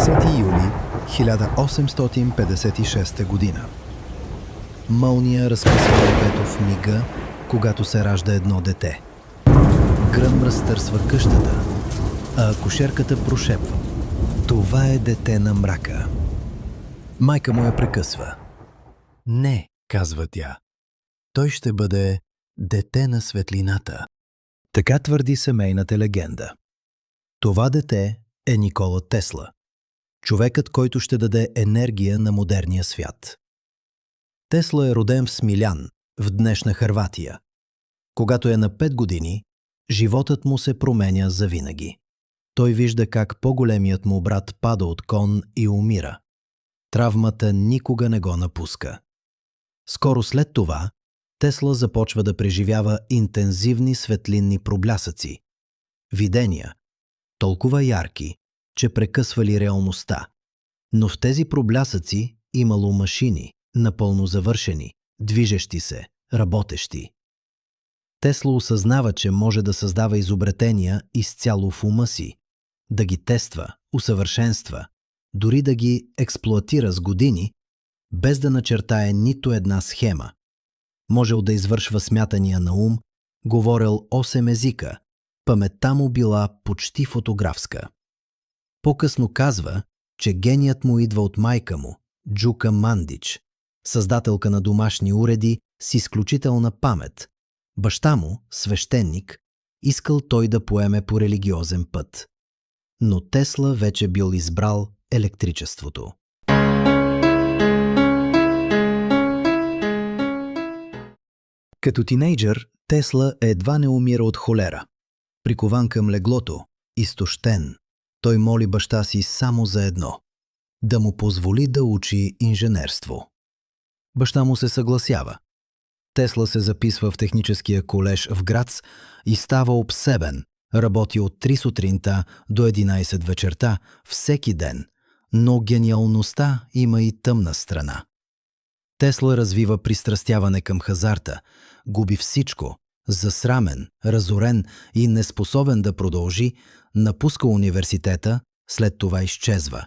10 юли 1856 година. Мълния разкъсва небето в мига, когато се ражда едно дете. Гръм разтърсва къщата, а акушерката прошепва: „Това е дете на мрака“. Майка му я прекъсва. „Не“, казва тя. „Той ще бъде дете на светлината“. Така твърди семейната легенда. Това дете е Никола Тесла, човекът, който ще даде енергия на модерния свят. Тесла е роден в Смилян, в днешна Хърватия. Когато е на 5 години, животът му се променя завинаги. Той вижда как по-големият му брат пада от кон и умира. Травмата никога не го напуска. Скоро след това, Тесла започва да преживява интензивни светлинни проблясъци. Видения, толкова ярки, че прекъсвали реалността. Но в тези проблясъци имало машини, напълно завършени, движещи се, работещи. Тесла осъзнава, че може да създава изобретения изцяло в ума си, да ги тества, усъвършенства, дори да ги експлоатира с години, без да начертае нито една схема. Можел да извършва смятания на ум, говорил 8 езика, паметта му била почти фотографска. По-късно казва, че геният му идва от майка му, Джука Мандич, създателка на домашни уреди с изключителна памет. Баща му, свещеник, искал той да поеме по религиозен път. Но Тесла вече бил избрал електричеството. Като тинейджър, Тесла едва не умира от холера. Прикован към леглото, изтощен, той моли баща си само за едно – да му позволи да учи инженерство. Баща му се съгласява. Тесла се записва в техническия колеж в Грац и става обсебен, работи от 3 сутринта до 11 вечерта всеки ден, но гениалността има и тъмна страна. Тесла развива пристрастяване към хазарта, губи всичко, засрамен, разорен и неспособен да продължи, напуска университета, след това изчезва.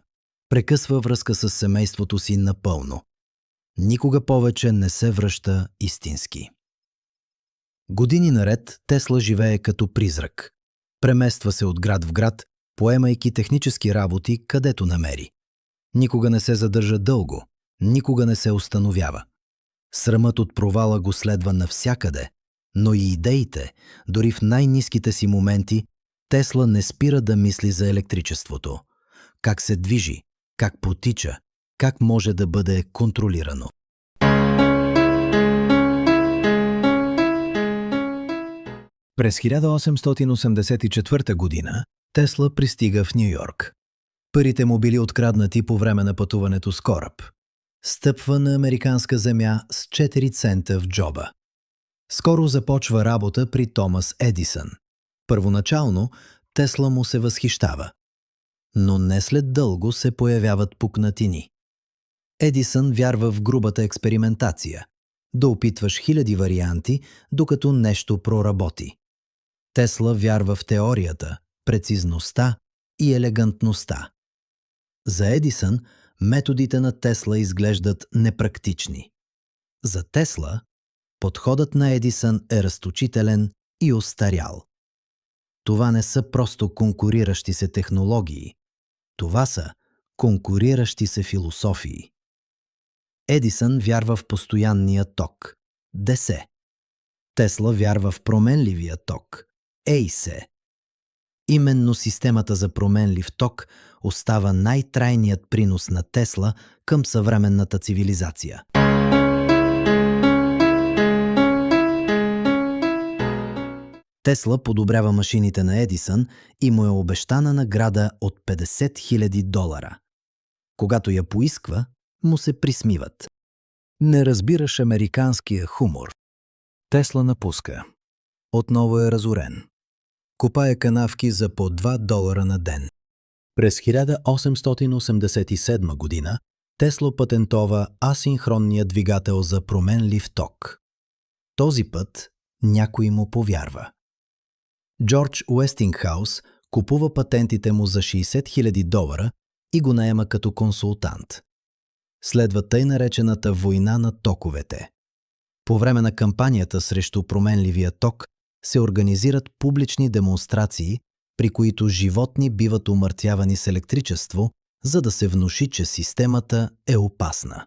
Прекъсва връзка с семейството си напълно. Никога повече не се връща истински. Години наред Тесла живее като призрак. Премества се от град в град, поемайки технически работи, където намери. Никога не се задържа дълго, никога не се установява. Срамът от провала го следва навсякъде, но и идеите, дори в най-ниските си моменти, Тесла не спира да мисли за електричеството. Как се движи, как потича, как може да бъде контролирано. През 1884 година Тесла пристига в Ню-Йорк. Парите му били откраднати по време на пътуването с кораб. Стъпва на американска земя с 4 цента в джоба. Скоро започва работа при Томас Едисън. Първоначално Тесла му се възхищава. Но не след дълго се появяват пукнатини. Едисън вярва в грубата експериментация. Да опитваш хиляди варианти, докато нещо проработи. Тесла вярва в теорията, прецизността и елегантността. За Едисън методите на Тесла изглеждат непрактични. За Тесла подходът на Едисън е разточителен и остарял. Това не са просто конкуриращи се технологии. Това са конкуриращи се философии. Едисън вярва в постоянния ток – ДС. Тесла вярва в променливия ток – АС. Именно системата за променлив ток остава най-трайният принос на Тесла към съвременната цивилизация. Тесла подобрява машините на Едисън и му е обещана награда от $50,000. Когато я поисква, му се присмиват. Не разбираш американския хумор. Тесла напуска. Отново е разорен. Копае канавки за по $2 на ден. През 1887 година Тесла патентова асинхронния двигател за променлив ток. Този път някой му повярва. Джордж Уестингхаус купува патентите му за $60,000 и го наема като консултант. Следва тъй наречената война на токовете. По време на кампанията срещу променливия ток се организират публични демонстрации, при които животни биват умъртвявани с електричество, за да се внуши, че системата е опасна.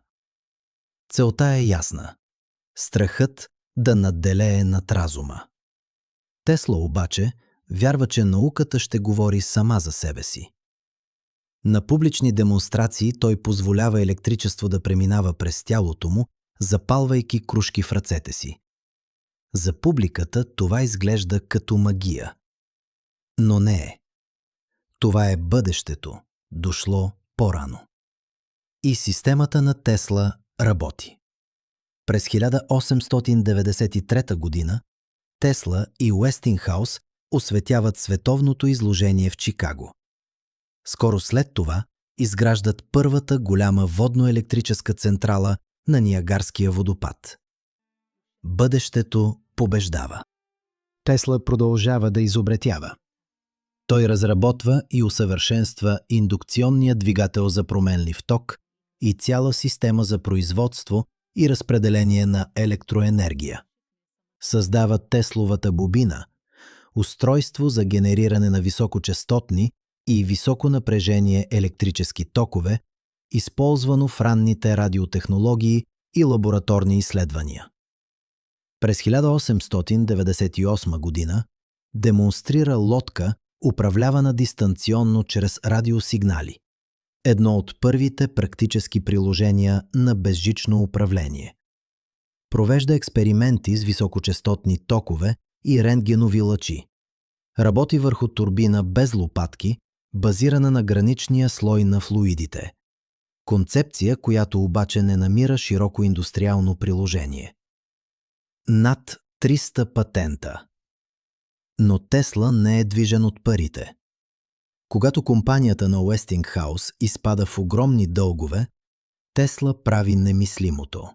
Целта е ясна – страхът да надделее над разума. Тесла обаче вярва, че науката ще говори сама за себе си. На публични демонстрации той позволява електричество да преминава през тялото му, запалвайки крушки в ръцете си. За публиката това изглежда като магия. Но не е. Това е бъдещето, дошло по-рано. И системата на Тесла работи. През 1893 година Тесла и Уестингхаус осветяват световното изложение в Чикаго. Скоро след това изграждат първата голяма водно-електрическа централа на Ниагарския водопад. Бъдещето побеждава. Тесла продължава да изобретява. Той разработва и усъвършенства индукционния двигател за променлив ток и цяла система за производство и разпределение на електроенергия. Създава Тесловата бобина, устройство за генериране на високочестотни и високо напрежение електрически токове, използвано в ранните радиотехнологии и лабораторни изследвания. През 1898 година демонстрира лодка, управлявана дистанционно чрез радиосигнали. Едно от първите практически приложения на безжично управление. Провежда експерименти с високочестотни токове и рентгенови лъчи. Работи върху турбина без лопатки, базирана на граничния слой на флуидите. Концепция, която обаче не намира широко индустриално приложение. Над 300 патента. Но Тесла не е движен от парите. Когато компанията на Уестингхаус изпада в огромни дългове, Тесла прави немислимото.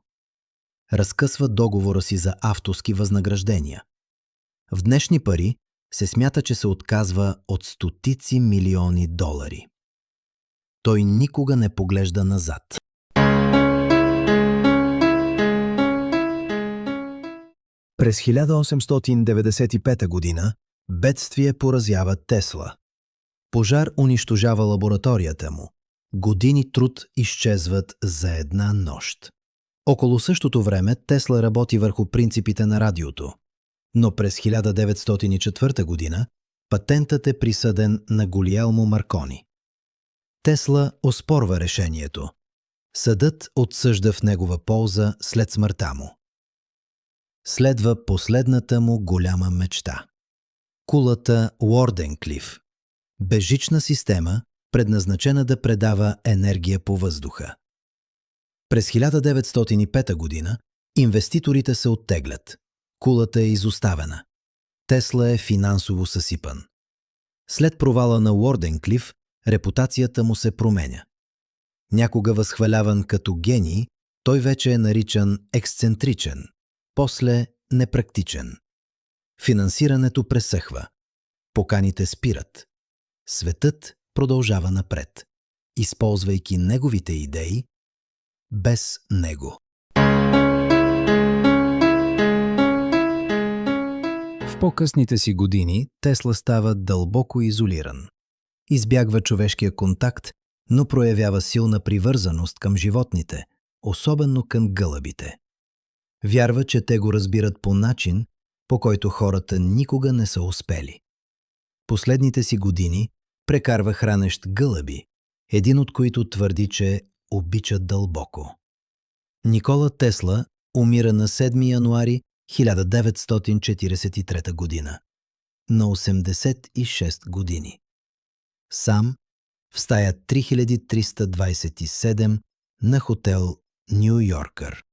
Разкъсва договора си за авторски възнаграждения. В днешни пари се смята, че се отказва от стотици милиони долари. Той никога не поглежда назад. През 1895 година бедствие поразява Тесла. Пожар унищожава лабораторията му. Години труд изчезват за една нощ. Около същото време Тесла работи върху принципите на радиото. Но през 1904 година патентът е присъден на Гулиелмо Маркони. Тесла оспорва решението. Съдът отсъжда в негова полза след смъртта му. Следва последната му голяма мечта. Кулата Уорденклиф. Безжична система, предназначена да предава енергия по въздуха. През 1905 година инвеститорите се оттеглят. Кулата е изоставена. Тесла е финансово съсипан. След провала на Уорденклиф, репутацията му се променя. Някога възхваляван като гений, той вече е наричан ексцентричен, после непрактичен. Финансирането пресъхва. Поканите спират. Светът продължава напред, използвайки неговите идеи без него. В по-късните си години Тесла става дълбоко изолиран. Избягва човешкия контакт, но проявява силна привързаност към животните, особено към гълъбите. Вярва, че те го разбират по начин, по който хората никога не са успели. Последните си години прекарва хранещ гълъби, един от които твърди, че обича дълбоко. Никола Тесла умира на 7 януари 1943 година, на 86 години. Сам в стая 3327 на хотел Ню Йоркър.